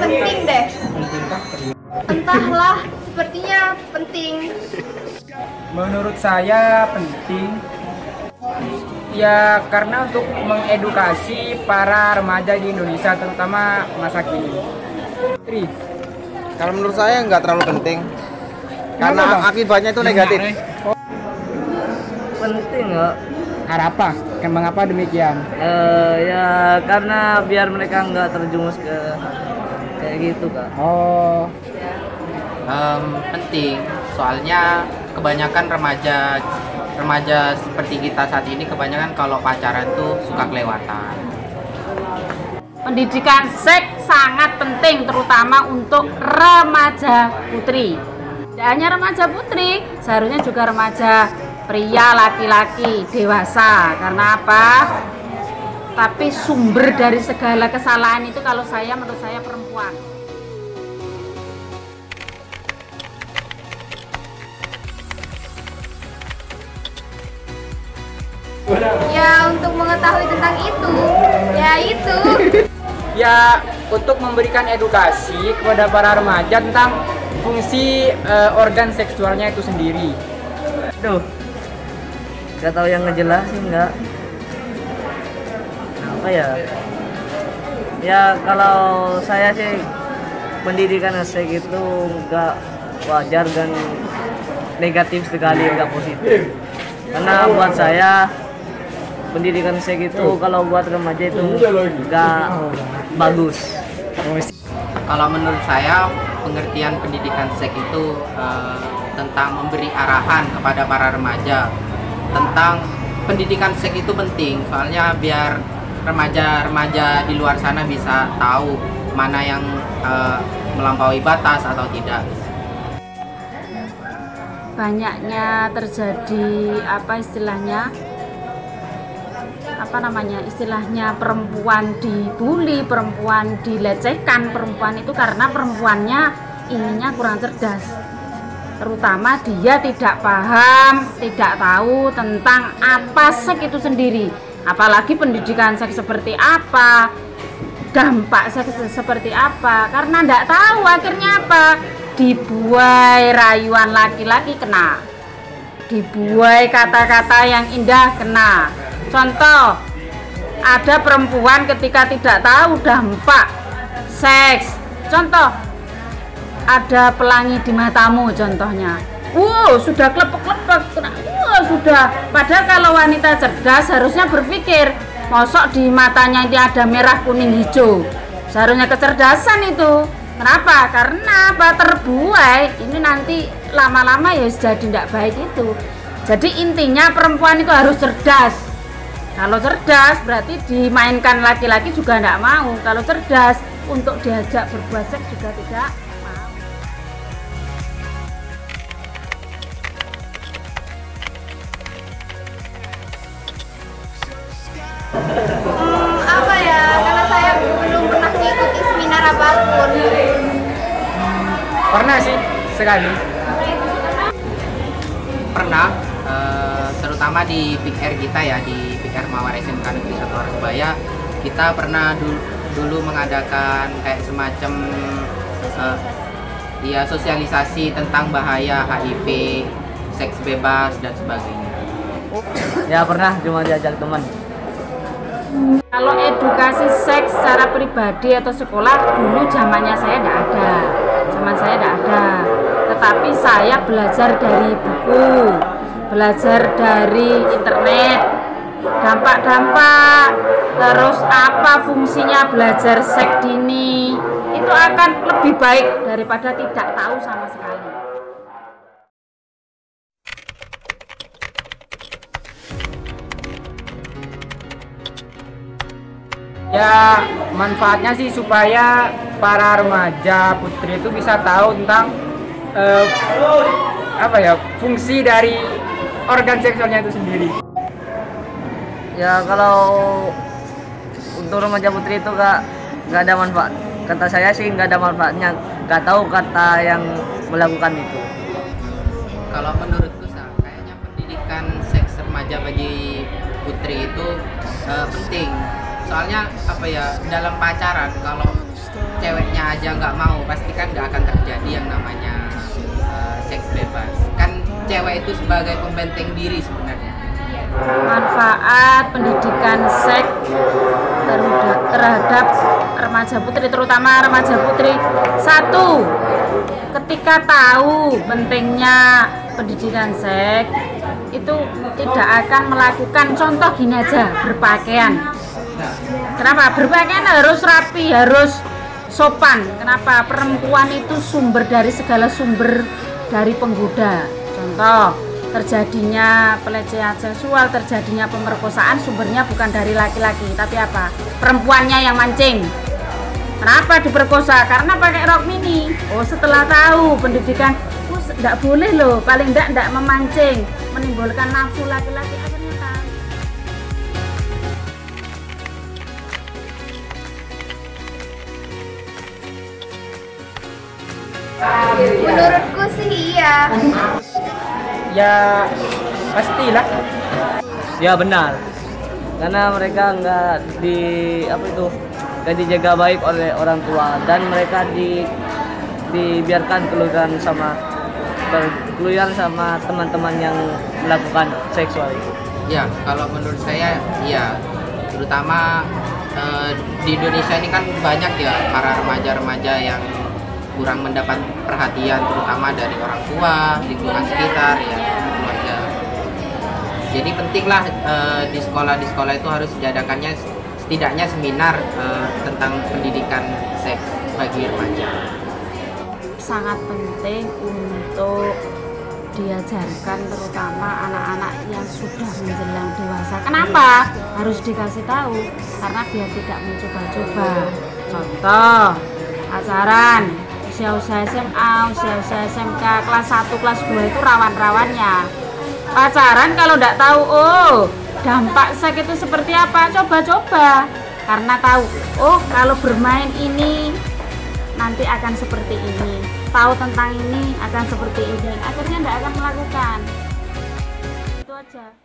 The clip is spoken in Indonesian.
penting deh. Entahlah, sepertinya penting. Menurut saya penting. Ya karena untuk mengedukasi para remaja di Indonesia, terutama masa kini. Kalau menurut saya nggak terlalu penting. Karena akibatnya itu negatif. Penting nggak? Apa? Mengapa demikian? Ya karena biar mereka nggak terjumus ke kayak gitu kak. Oh, Penting, soalnya kebanyakan remaja seperti kita saat ini kebanyakan kalau pacaran tuh suka kelewatan. Pendidikan seks sangat penting terutama untuk remaja putri. Tidak hanya remaja putri, seharusnya juga remaja pria, laki-laki, dewasa. Karena apa? Tapi sumber dari segala kesalahan itu menurut saya perempuan. Ya untuk mengetahui tentang itu, ya untuk memberikan edukasi kepada para remaja tentang fungsi organ seksualnya itu sendiri. Aduh, nggak tahu yang ngejelasin nggak? Apa ya? Ya kalau saya sih pendidikan seks itu nggak wajar dan negatif sekali, nggak positif. Karena buat saya pendidikan seks itu kalau buat remaja itu nggak bagus. Kalau menurut saya pengertian pendidikan seks itu tentang memberi arahan kepada para remaja tentang pendidikan seks itu penting, soalnya biar remaja-remaja di luar sana bisa tahu mana yang melampaui batas atau tidak. Banyaknya terjadi istilahnya perempuan dibully, perempuan dilecehkan, perempuan itu karena perempuannya inginnya kurang cerdas. Terutama dia tidak paham, tidak tahu tentang apa seks itu sendiri. Apalagi pendidikan seks seperti apa, dampak seks seperti apa. Karena tidak tahu akhirnya apa, dibuai rayuan laki-laki kena, dibuai kata-kata yang indah kena. Contoh, ada perempuan ketika tidak tahu dampak seks, contoh ada pelangi di matamu contohnya, sudah klepek-klepek, sudah. Padahal kalau wanita cerdas harusnya berpikir, mosok di matanya ini ada merah, kuning, hijau. Seharusnya kecerdasan itu. Kenapa? Karena apa? Terbuai, ini nanti lama-lama ya jadi tidak baik itu. Jadi intinya perempuan itu harus cerdas. Kalau cerdas berarti dimainkan laki-laki juga tidak mau. Kalau cerdas untuk diajak berbuat seks juga tidak mau. apa ya? Karena saya belum pernah mengikuti seminar apapun. Pernah sih sekali. Pernah, terutama di Big Air kita ya, di Big Air Mawar SMK Negeri 1 Surabaya, kita pernah dulu mengadakan kayak semacam sosialisasi tentang bahaya HIV, seks bebas dan sebagainya. Ya pernah, cuma diajak teman. Kalau edukasi seks secara pribadi atau sekolah dulu zamannya saya tidak ada, zaman saya tidak ada. Tetapi saya belajar dari buku, belajar dari internet, dampak-dampak, terus apa fungsinya belajar seks dini, itu akan lebih baik daripada tidak tahu sama sekali. Ya manfaatnya sih supaya para remaja putri itu bisa tahu tentang fungsi dari organ seksualnya itu sendiri. Ya kalau untuk remaja putri itu nggak ada manfaat. Kata saya sih nggak ada manfaatnya. Nggak tahu kata yang melakukan itu. Kalau menurutku kayaknya pendidikan seks remaja bagi putri itu penting. Soalnya dalam pacaran kalau ceweknya aja nggak mau, pasti kan nggak akan terjadi yang namanya seks bebas. Kan cewek itu sebagai pembenteng diri sebenarnya. Manfaat pendidikan seks terhadap remaja putri, terutama remaja putri. 1, ketika tahu pentingnya pendidikan seks, itu tidak akan melakukan, contoh gini aja, berpakaian. Kenapa? Berpakaian harus rapi, harus sopan. Kenapa? Perempuan itu sumber dari segala sumber dari penggoda. Contoh, terjadinya pelecehan seksual, terjadinya pemerkosaan, sumbernya bukan dari laki-laki, tapi apa? Perempuannya yang mancing. Kenapa diperkosa? Karena pakai rok mini. Oh, setelah tahu pendidikan, enggak boleh loh, paling enggak memancing, menimbulkan nafsu laki-laki, akhirnya tahu. Menurutku sih iya. Ya pastilah. Ya benar, karena mereka nggak dijaga baik oleh orang tua, dan mereka dibiarkan keluyuran sama teman-teman yang melakukan seksual itu. Ya, kalau menurut saya, ya, terutama di Indonesia ini kan banyak ya para remaja-remaja yang kurang mendapat perhatian, terutama dari orang tua, lingkungan sekitar, ya, keluarga. Jadi pentinglah di sekolah itu harus diadakannya setidaknya seminar tentang pendidikan seks bagi remaja. Sangat penting untuk diajarkan, terutama anak-anak yang sudah menjelang dewasa. Kenapa harus dikasih tahu? Karena biar tidak mencoba-coba. Contoh, pacaran usia-usia SMA, usia-usia SMK, kelas 1, kelas 2 itu rawan-rawannya. Pacaran kalau tidak tahu, oh dampak seks itu seperti apa, coba-coba. Karena tahu, oh kalau bermain ini nanti akan seperti ini, tahu tentang ini akan seperti ini, akhirnya tidak akan melakukan. Itu aja.